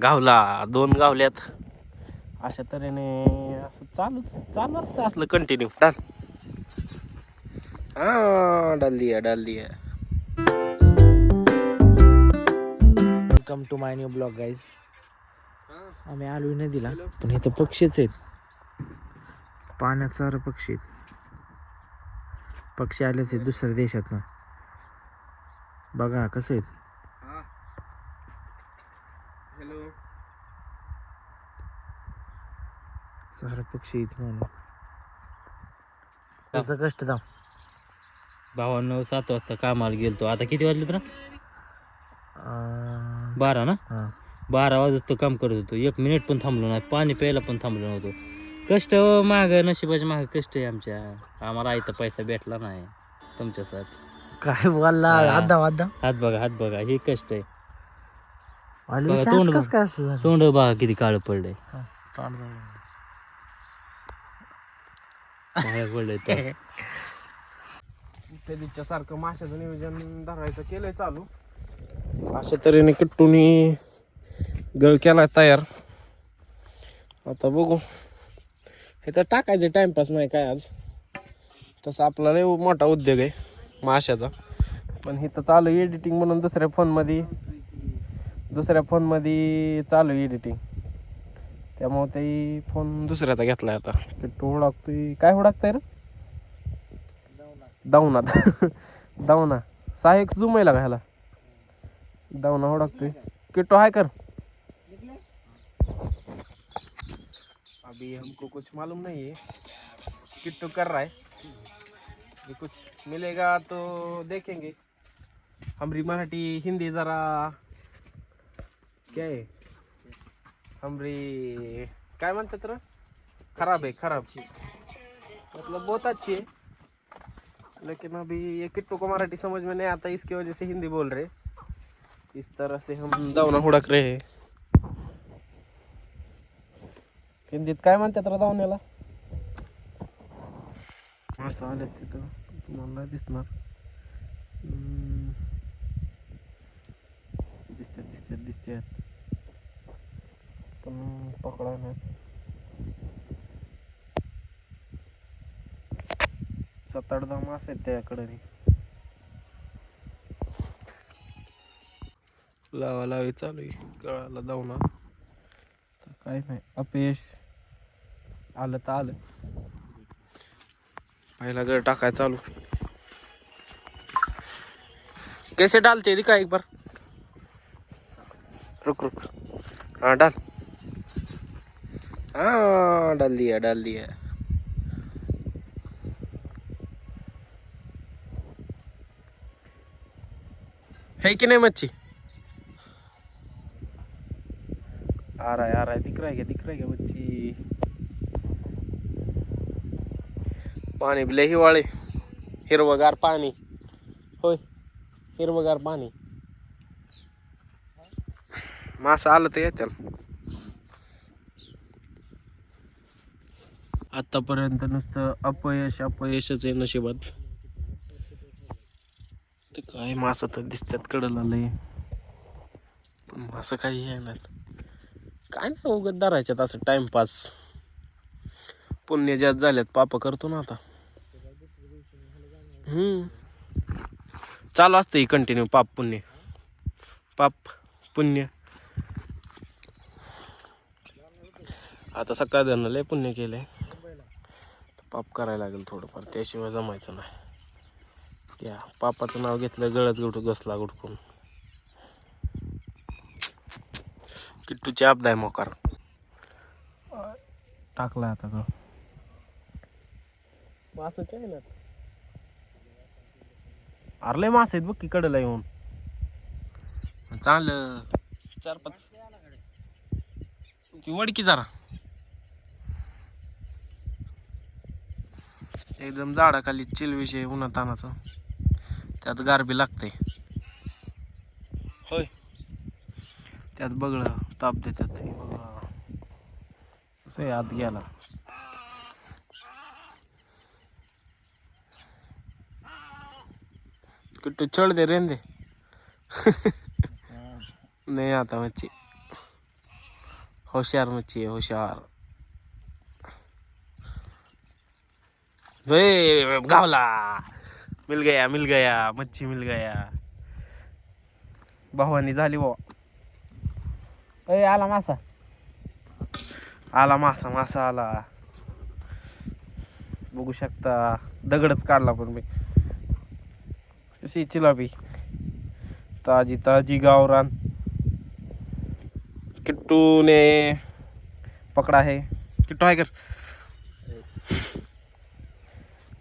गावला 2 गावल्यात. अशा तऱ्हेने असं चालू असतं असलं कंटिन्यू. डाल दिया. Welcome to my new blog guys. आम्ही आलो नदीला, पण इथं पक्षीच आहेत. पाण्यात सारं पक्षी आहेत. पक्षी आलेच आहेत दुसऱ्या देशातनं. बघा कसं आहेत. सारं पक्षी आहेत म्हणून. त्याचं कष्ट दाम. भावांनो 7 वाजता कामाला गेलतो. आता किती वाजले तर 12 ना. 12 वाजत तो काम करत होतो. 1 मिनिट पण थांबलो नाही. पाणी प्यायला पण थांबलो नव्हतो. कष्ट माग नशिबाच्या माग कष्ट आहे आमच्या. आम्हाला इथं पैसा भेटला नाही तुमच्यासाठी. काय बोलला. हात बघा हे कष्ट आहे. तोंड काय असतं. तोंड बघा किती काळ पडलंय. पडलंय त्या दिवच्या सारखं माशाचं नियोजन धरायचं केलंय चालू. अशा तऱ्हेने किट्टूनी गळ केलाय तयार. आता बघू. हे तर टाकायचं टाइमपास नाही काय आज. तसं आपला लय मोठा उद्योग आहे माशाचा. पण हे तर चालू एडिटिंग म्हणून दुसऱ्या फोनमध्ये चालू एडिटिंग. त्यामुळे ते फोन दुसऱ्याचा घेतलाय आता. किट्टू हुडाकतोय. काय हुडाकताय रे. दावना 6x झूम आहे का ह्याला. दावना हुडाकतोय. किट्टू हाय कर. अभी हमको कुछ मालूम नहीं है. किट्टू कर रहा है. कुछ मिलेगा तो देखेंगे. हमारी मराठी हिंदी जरा क्या है. हमारी काय म्हणतात रे. खराब मतलब बहुत अच्छी है. लेकिन अभी ये किट्टू को मराठी समझ में नहीं आता. इसकी वजह से हिंदी बोल रहे. इस तरह से हम दावना हुडक रहे हैं. हिंदीत काय म्हणतात रे दावण्याला. मासा आले तिथं तुम्हाला दिसणार. दिसतात पण पकडा नाही. 7-8 मासे आहेत त्याकडे. लावालावी चालू आहे. गळाला दावना. काय नाही अपयश आलं तर आलं. पहिला गळ टाकाय चालू. कैसे डालते दिखा एक बार. रुक हाँ डाल. हाँ डाल दिया. है कि नहीं मच्छी. आ रहा है दिख रहा है क्या मच्छी. पाणी लय हिवाळे. हिरवगार पाणी. होय हिरवगार पाणी. मासा आलं तर येत्या. आतापर्यंत नुसतं अपयशच आहे नशिबात. तर काय मासा तर दिसतात कडला लय. पण मासं काही येणार काय नाही. उगत धरायच्यात असं टाइमपास. पुण्य ज्यात झाल्यात पाप करतो ना आता. चालू असतं कंटिन्यू पाप पुण्य. आता सकाळ धरणं लय पुण्य केलंय. पाप करायला लागेल थोडंफार. त्याशिवाय जमायचं नाही. त्या पापाचं नाव घेतलं गळच घसला गुडकून. किट्टूची आपदा आहे मोकार. टाकलाय आता गळ. मास आहे ना. अरले मास आहेत बघ की कडेला येऊन. चांगलं 4-5 ती वडकी जरा एकदम झाडाखाली चिल विषय उन्हातानाचा. त्यात गारबी लागते. होय त्यात बगळ ताप देतात. कसं आत गेला. किट्टू छोड़ दे रहने दे. नहीं आता मच्छी. होशियार मच्छी है होशियार. वे गावला. मिल गया मच्छी मिल गया. भावानी झाली बाबा. ए आला मासा आला. बघू शकता दगडच काढला पण मी. कशी चिलाबी ताजी गावरान. किट्टू ने पकड़ा है. किट्टू है कर.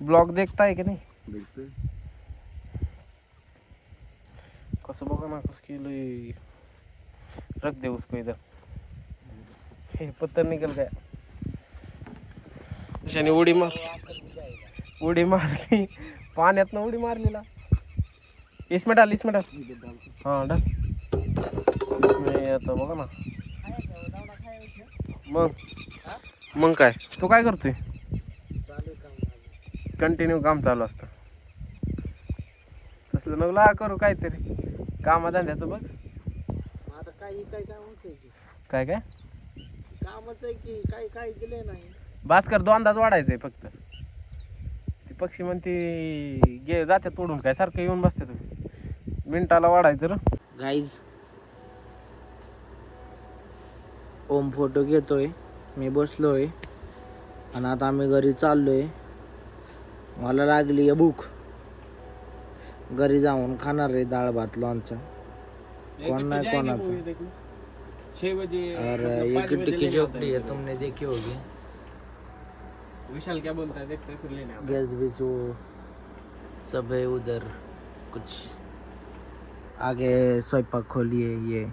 ब्लॉग देखता है कि नहीं? देखते कसं बघा ना कसं केलंय. रख दे उसको इधर. हे पत्थर निकल गया. त्याने उडी मारली पाण्यात उडी मारलेला. इसमें डाल हाँ डाल. मी आता बघा ना. मग काय तू काय करतोय? कंटिन्यू काम चालू असतं. तसलं नवला करू काहीतरी कामधंद्याचं बघ. आता काय काय कामच आहे की काय दिलंय नाही. भास्कर दोनदाच वाढायचंय फक्त. ती पक्षी म्हणते जाते तोडून काय सारखं येऊन बसते तुम्ही. मिनिटाला वाढायचं र. गाईज ओम फोटो घेतोय, मी बसलोय आणि आता आम्ही घरी चाललोय. मला लागली आहे भूक. घरी जाऊन खाणार आहे डाळ भात लोणचा. कौन नाही कोणाचं. 6 बजे और ये किट्टी की झोपड़ी है, तुमने देखी होगी. विशाल क्या बोलता है देखते हैं फिर लेने आओ. गैस भी सो सब है उधर. कुछ आगे स्वयंपाक खोली है. ये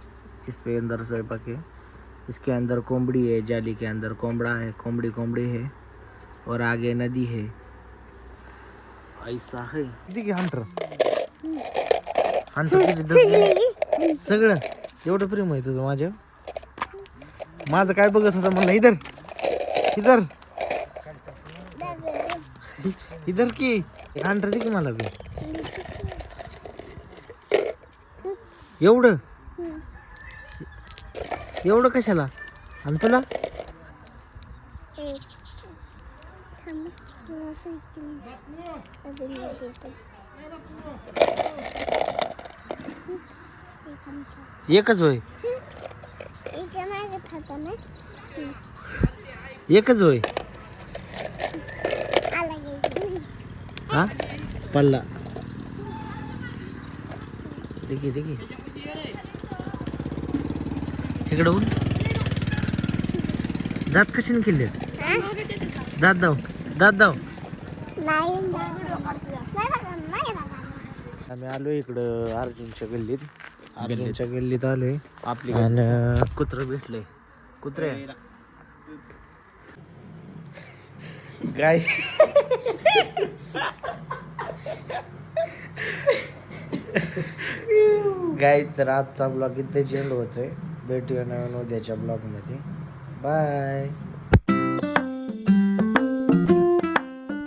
इस पे अंदर स्वयंपाक है. इसके अंदर कोंबड़ी है, जाली के अंदर कोंबड़ा है. कोंबड़ी है और आगे नदी है. ऐसा है. किती हंटर सगळं एवढं प्रेम आहे तुझं माझ्या. माझं काय बघत होतं म्हणलं. इधर की हंटर दे की मला बी. एवढं कशाला? आणि तुला एकच होय. एकच होय. हा पल्ला देखी इकडं ऊन. दात कशाने केले? दात दाव. आम्ही आलो इकडं अर्जुनच्या गल्लीत आलोय. आणि कुत्रं भेटलंय. कुत्रे गाय. तर आजचा ब्लॉग इथे एंड होतोय. भेटूया नवीन उद्याच्या ब्लॉगमध्ये. बाय.